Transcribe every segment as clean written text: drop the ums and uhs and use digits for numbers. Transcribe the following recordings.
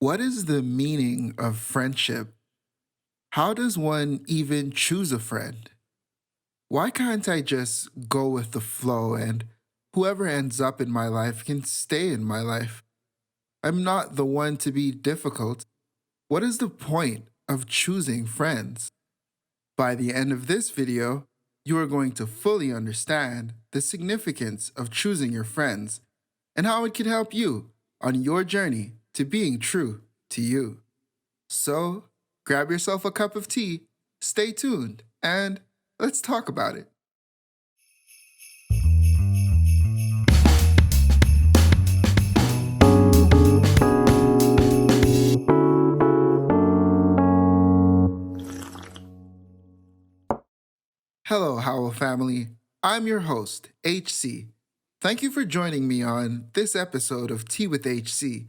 What is the meaning of friendship? How does one even choose a friend? Why can't I just go with the flow and whoever ends up in my life can stay in my life? I'm not the one to be difficult. What is the point of choosing friends? By the end of this video, you are going to fully understand the significance of choosing your friends and how it can help you on your journey to being true to you. So, grab yourself a cup of tea, stay tuned, and let's talk about it. Hello, Howell family. I'm your host, HC. Thank you for joining me on this episode of Tea with HC,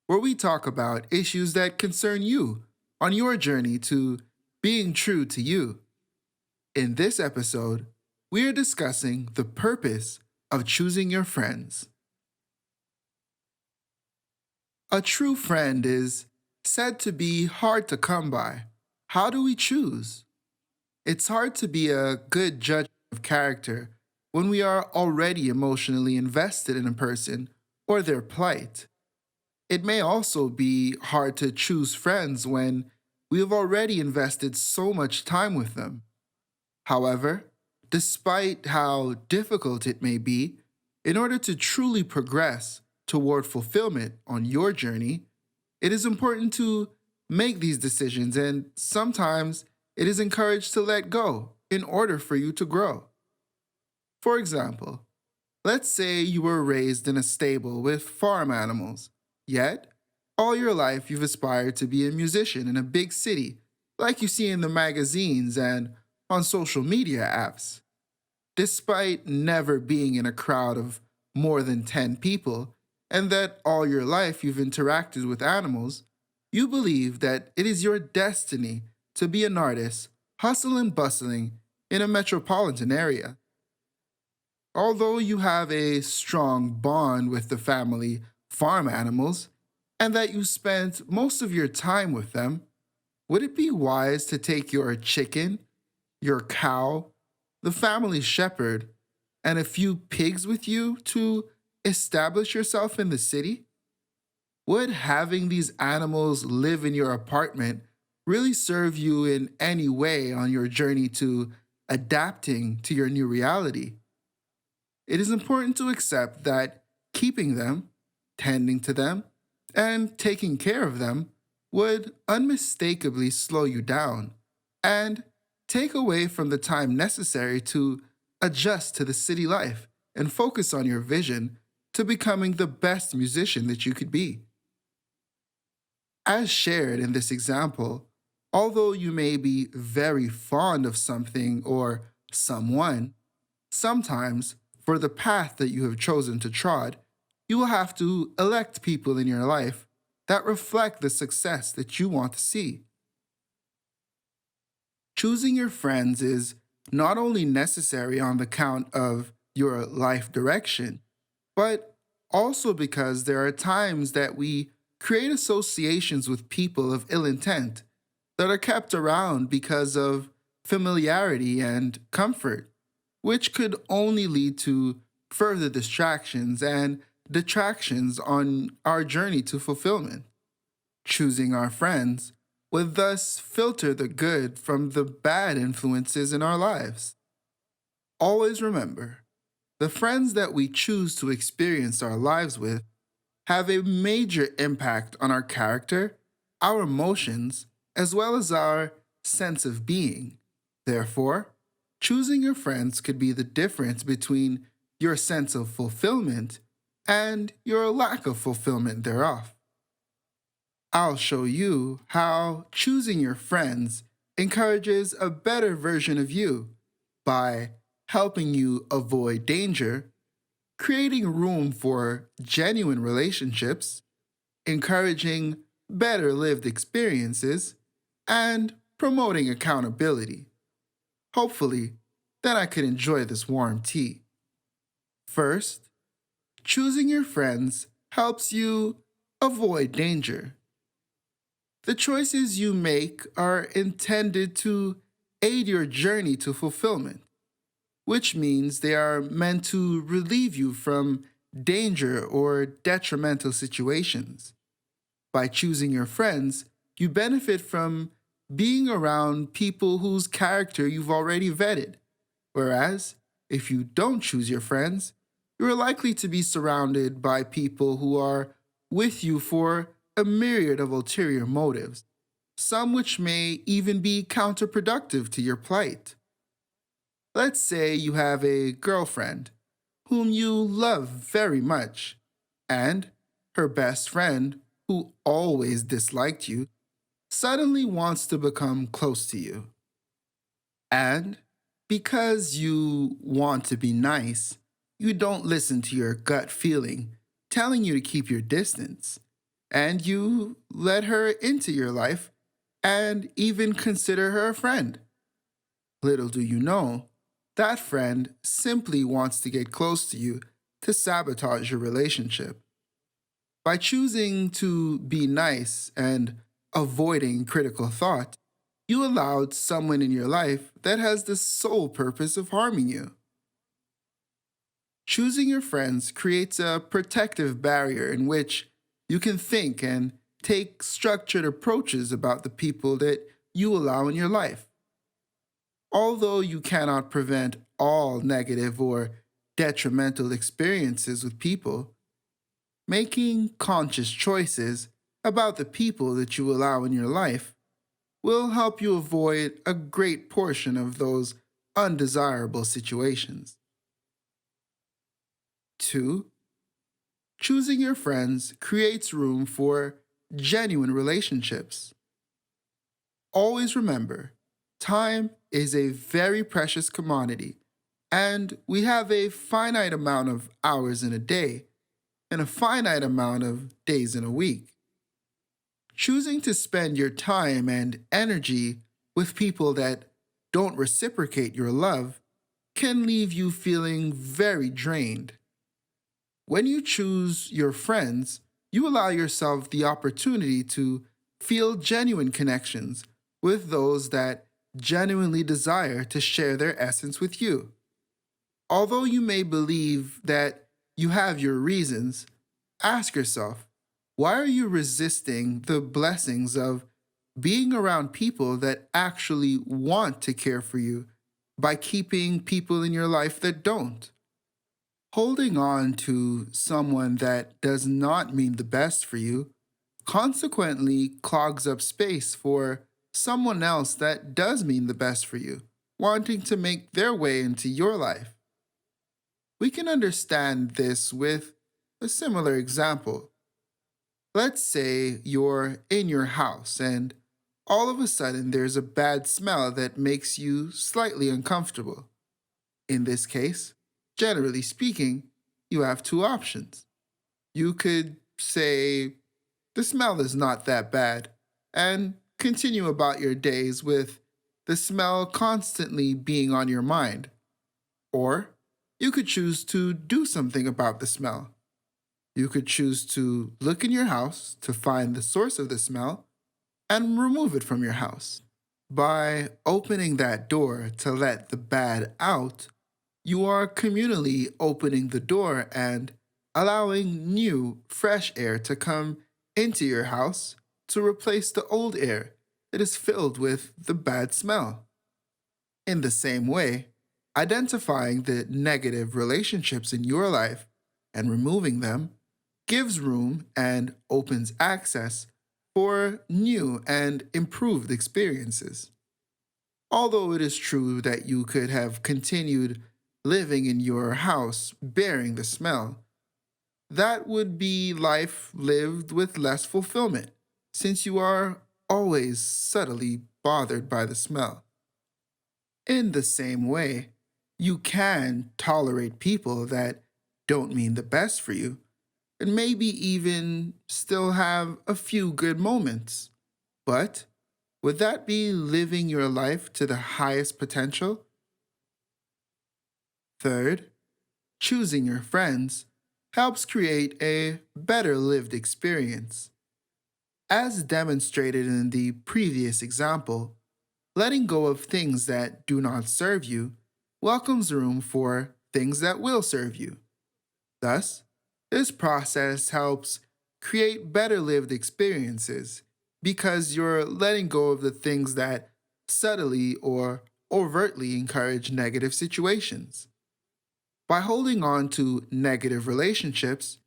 where we talk about issues that concern you on your journey to being true to you. In this episode, we are discussing the purpose of choosing your friends. A true friend is said to be hard to come by. How do we choose? It's hard to be a good judge of character when we are already emotionally invested in a person or their plight. It may also be hard to choose friends when we have already invested so much time with them. However, despite how difficult it may be, in order to truly progress toward fulfillment on your journey, it is important to make these decisions, and sometimes it is encouraged to let go in order for you to grow. For example, let's say you were raised in a stable with farm animals, yet all your life you've aspired to be a musician in a big city, like you see in the magazines and on social media apps. Despite never being in a crowd of more than 10 people, and that all your life you've interacted with animals, you believe that it is your destiny to be an artist, hustling and bustling in a metropolitan area. Although you have a strong bond with the family farm animals, and that you spent most of your time with them, would it be wise to take your chicken, your cow, the family shepherd, and a few pigs with you to establish yourself in the city? Would having these animals live in your apartment really serve you in any way on your journey to adapting to your new reality? It is important to accept that keeping them, tending to them, and taking care of them would unmistakably slow you down and take away from the time necessary to adjust to the city life and focus on your vision to becoming the best musician that you could be. As shared in this example, although you may be very fond of something or someone, sometimes for the path that you have chosen to trod, you will have to elect people in your life that reflect the success that you want to see. Choosing your friends is not only necessary on the count of your life direction, but also because there are times that we create associations with people of ill intent that are kept around because of familiarity and comfort, which could only lead to further distractions and detractions on our journey to fulfillment. Choosing our friends would thus filter the good from the bad influences in our lives. Always remember, the friends that we choose to experience our lives with have a major impact on our character, our emotions, as well as our sense of being. Therefore, choosing your friends could be the difference between your sense of fulfillment and your lack of fulfillment thereof. I'll show you how choosing your friends encourages a better version of you by helping you avoid danger, creating room for genuine relationships, encouraging better lived experiences, and promoting accountability. Hopefully, then I could enjoy this warm tea. First, choosing your friends helps you avoid danger. The choices you make are intended to aid your journey to fulfillment, which means they are meant to relieve you from danger or detrimental situations. By choosing your friends, you benefit from being around people whose character you've already vetted. Whereas, if you don't choose your friends, you are likely to be surrounded by people who are with you for a myriad of ulterior motives, some which may even be counterproductive to your plight. Let's say you have a girlfriend whom you love very much, and her best friend, who always disliked you, suddenly wants to become close to you. And because you want to be nice, you don't listen to your gut feeling telling you to keep your distance. And you let her into your life and even consider her a friend. Little do you know, that friend simply wants to get close to you to sabotage your relationship. By choosing to be nice and avoiding critical thought, you allowed someone in your life that has the sole purpose of harming you. Choosing your friends creates a protective barrier in which you can think and take structured approaches about the people that you allow in your life. Although you cannot prevent all negative or detrimental experiences with people, making conscious choices about the people that you allow in your life will help you avoid a great portion of those undesirable situations. 2. Choosing your friends creates room for genuine relationships. Always remember, time is a very precious commodity, and we have a finite amount of hours in a day and a finite amount of days in a week. Choosing to spend your time and energy with people that don't reciprocate your love can leave you feeling very drained. When you choose your friends, you allow yourself the opportunity to feel genuine connections with those that genuinely desire to share their essence with you. Although you may believe that you have your reasons, ask yourself, why are you resisting the blessings of being around people that actually want to care for you by keeping people in your life that don't? Holding on to someone that does not mean the best for you consequently clogs up space for someone else that does mean the best for you, wanting to make their way into your life. We can understand this with a similar example. Let's say you're in your house and all of a sudden there's a bad smell that makes you slightly uncomfortable. In this case, generally speaking, you have two options. You could say, the smell is not that bad, and continue about your days with the smell constantly being on your mind. Or you could choose to do something about the smell. You could choose to look in your house to find the source of the smell and remove it from your house. By opening that door to let the bad out, you are communally opening the door and allowing new, fresh air to come into your house to replace the old air that is filled with the bad smell. In the same way, identifying the negative relationships in your life and removing them gives room and opens access for new and improved experiences. Although it is true that you could have continued living in your house bearing the smell, that would be life lived with less fulfillment, since you are always subtly bothered by the smell. In the same way, you can tolerate people that don't mean the best for you, and maybe even still have a few good moments. But would that be living your life to the highest potential? Third, choosing your friends helps create a better lived experience. As demonstrated in the previous example, letting go of things that do not serve you welcomes room for things that will serve you. Thus, this process helps create better lived experiences because you're letting go of the things that subtly or overtly encourage negative situations. By holding on to negative relationships,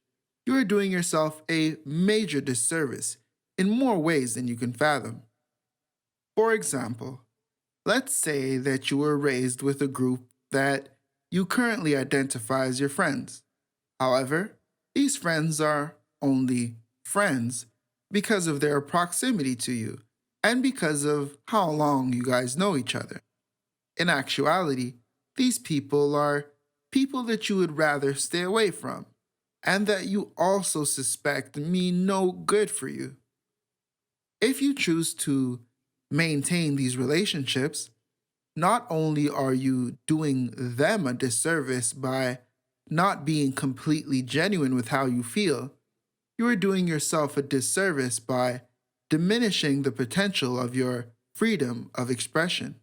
you are doing yourself a major disservice in more ways than you can fathom. For example, let's say that you were raised with a group that you currently identify as your friends. However, these friends are only friends because of their proximity to you and because of how long you guys know each other. In actuality, these people are people that you would rather stay away from and that you also suspect mean no good for you. If you choose to maintain these relationships, not only are you doing them a disservice by not being completely genuine with how you feel, you are doing yourself a disservice by diminishing the potential of your freedom of expression.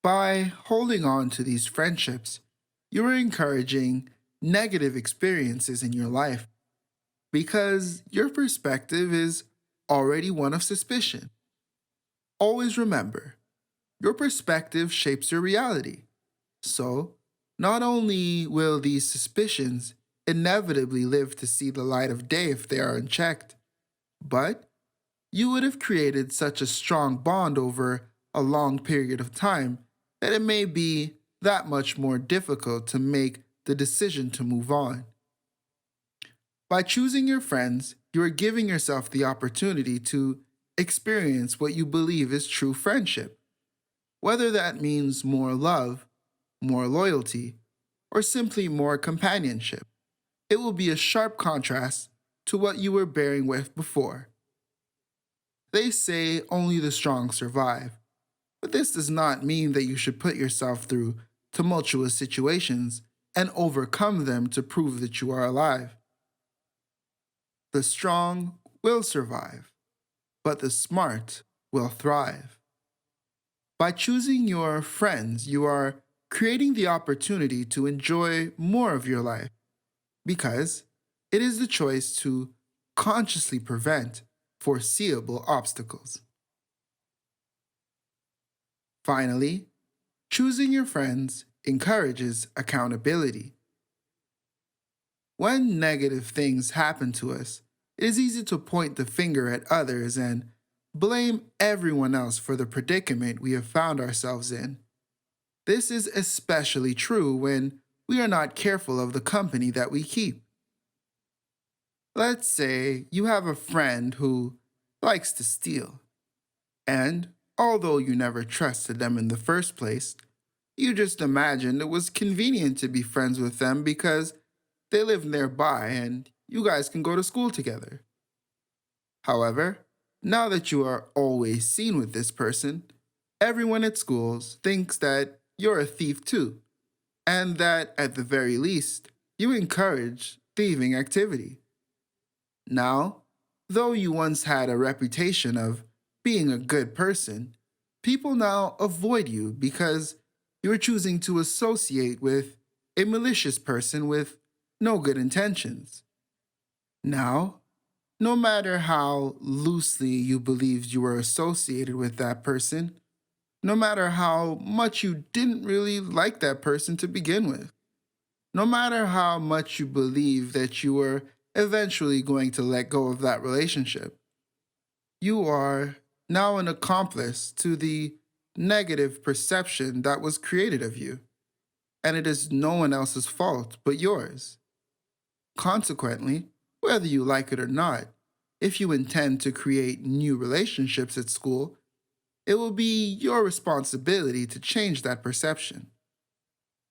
By holding on to these friendships, you are encouraging negative experiences in your life because your perspective is already one of suspicion. Always remember, your perspective shapes your reality. So, not only will these suspicions inevitably live to see the light of day if they are unchecked, but you would have created such a strong bond over a long period of time that it may be that much more difficult to make the decision to move on. By choosing your friends, you are giving yourself the opportunity to experience what you believe is true friendship, whether that means more love, more loyalty, or simply more companionship. It will be a sharp contrast to what you were bearing with before. They say only the strong survive, but this does not mean that you should put yourself through tumultuous situations and overcome them to prove that you are alive. The strong will survive, but the smart will thrive. By choosing your friends, you are creating the opportunity to enjoy more of your life because it is the choice to consciously prevent foreseeable obstacles. Finally, choosing your friends encourages accountability. When negative things happen to us, it is easy to point the finger at others and blame everyone else for the predicament we have found ourselves in. This is especially true when we are not careful of the company that we keep. Let's say you have a friend who likes to steal, and although you never trusted them in the first place, you just imagined it was convenient to be friends with them because they live nearby and you guys can go to school together. However, now that you are always seen with this person, everyone at schools thinks that you're a thief too, and that at the very least, you encourage thieving activity. Now, though you once had a reputation of being a good person, people now avoid you because you're choosing to associate with a malicious person with no good intentions. Now, no matter how loosely you believed you were associated with that person, no matter how much you didn't really like that person to begin with, no matter how much you believe that you were eventually going to let go of that relationship, you are now an accomplice to the negative perception that was created of you, and it is no one else's fault but yours. Consequently, whether you like it or not, if you intend to create new relationships at school, it will be your responsibility to change that perception.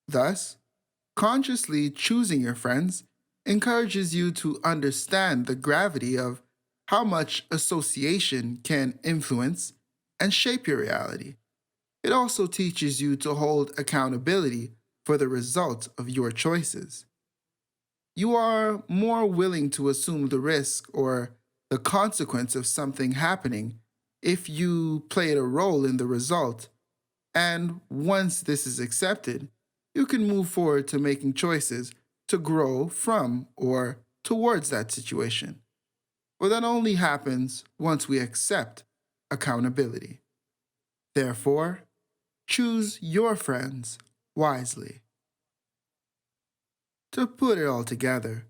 Thus, consciously choosing your friends encourages you to understand the gravity of how much association can influence and shape your reality. It also teaches you to hold accountability for the result of your choices. You are more willing to assume the risk or the consequence of something happening if you played a role in the result. And once this is accepted, you can move forward to making choices to grow from or towards that situation. But that only happens once we accept accountability. Therefore, choose your friends wisely. To put it all together,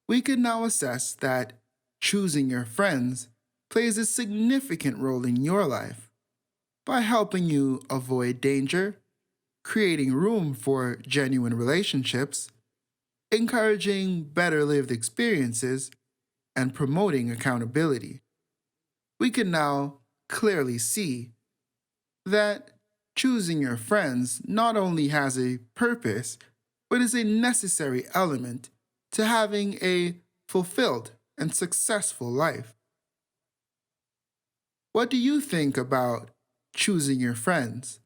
we can now assess that choosing your friends plays a significant role in your life by helping you avoid danger, creating room for genuine relationships, encouraging better lived experiences, and promoting accountability. We can now clearly see that choosing your friends not only has a purpose, but is a necessary element to having a fulfilled and successful life. What do you think about choosing your friends?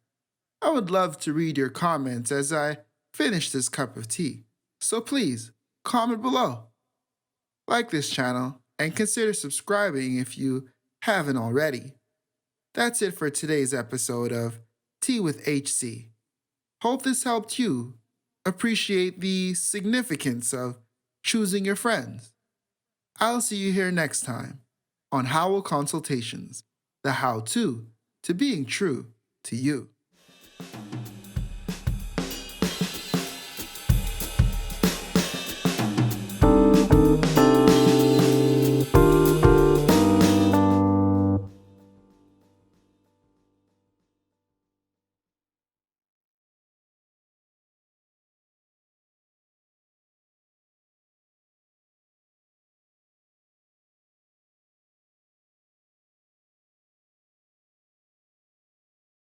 I would love to read your comments as I finish this cup of tea. So please, comment below. Like this channel and consider subscribing if you haven't already. That's it for today's episode of Tea with HC. Hope this helped you appreciate the significance of choosing your friends. I'll see you here next time on Howell Consultations, the how to being true to you.